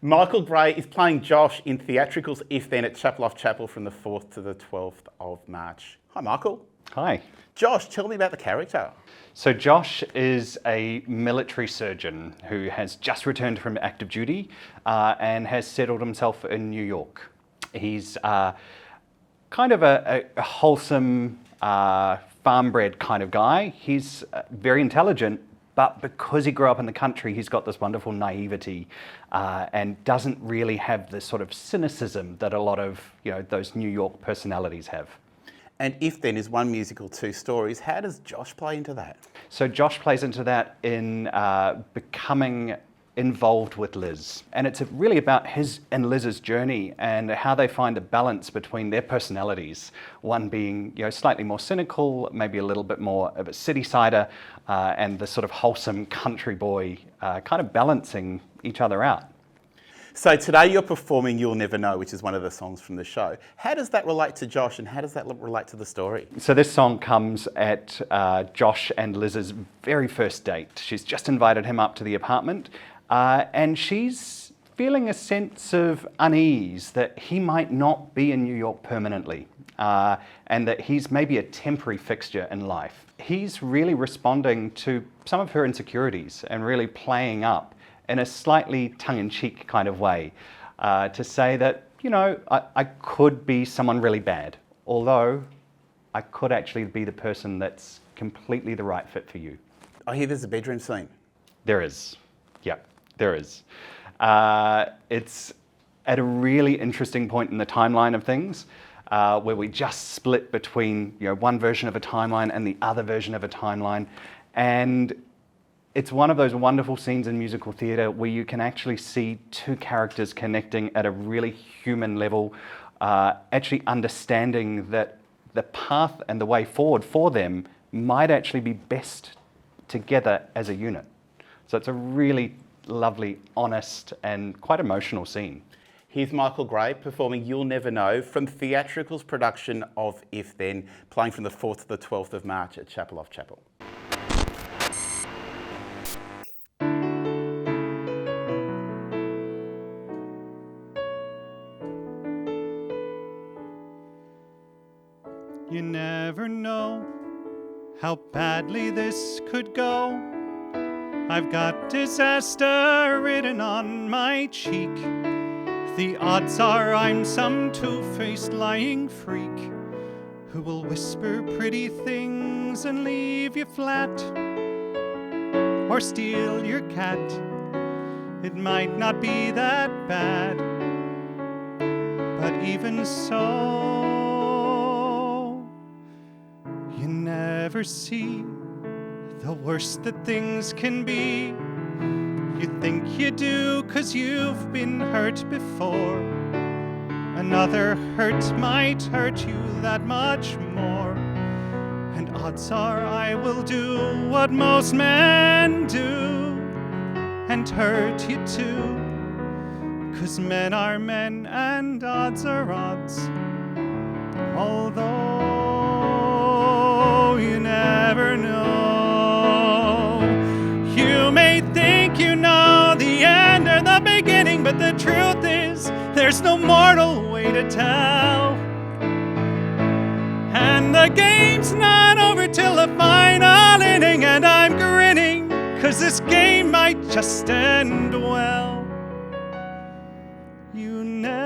Michael Gray is playing Josh in Theatrical's If Then at Chapel Off Chapel from the 4th to the 12th of March. Hi, Michael. Hi. Josh, tell me about the character. So Josh is a military surgeon who has just returned from active duty and has settled himself in New York. He's kind of a wholesome, farm-bred kind of guy. He's very intelligent, but because he grew up in the country, he's got this wonderful naivety and doesn't really have the sort of cynicism that a lot of those New York personalities have. And If Then is one musical, two stories. How does Josh play into that? So Josh plays into that in becoming involved with Liz. And it's really about his and Liz's journey and how they find a balance between their personalities. One being slightly more cynical, maybe a little bit more of a city-sider, and the sort of wholesome country boy kind of balancing each other out. So today you're performing You'll Never Know, which is one of the songs from the show. How does that relate to Josh and how does that relate to the story? So this song comes at Josh and Liz's very first date. She's just invited him up to the apartment and she's feeling a sense of unease that he might not be in New York permanently and that he's maybe a temporary fixture in life. He's really responding to some of her insecurities and really playing up in a slightly tongue-in-cheek kind of way, to say that, I could be someone really bad, although I could actually be the person that's completely the right fit for you. I hear there's a bedroom scene. There is. Yep, there is. It's at a really interesting point in the timeline of things, where we just split between one version of a timeline and the other version of a timeline. And it's one of those wonderful scenes in musical theatre where you can actually see two characters connecting at a really human level, actually understanding that the path and the way forward for them might actually be best together as a unit. So it's a really lovely, honest, and quite emotional scene. Here's Michael Gray performing You'll Never Know from Theatrical's production of If Then, playing from the 4th to the 12th of March at Chapel Off Chapel. You never know how badly this could go. I've got disaster written on my cheek. The odds are I'm some two-faced lying freak who will whisper pretty things and leave you flat, or steal your cat. It might not be that bad, but even so, you never see the worst that things can be. You think you do 'cause you've been hurt before. Another hurt might hurt you that much more. And odds are I will do what most men do and hurt you too. 'Cause men are men and odds are odds. Although you never know. You may think you know the end or the beginning, but the truth is there's no mortal way to tell. And the game's not over till the final inning, and I'm grinning 'cause this game might just end well. You never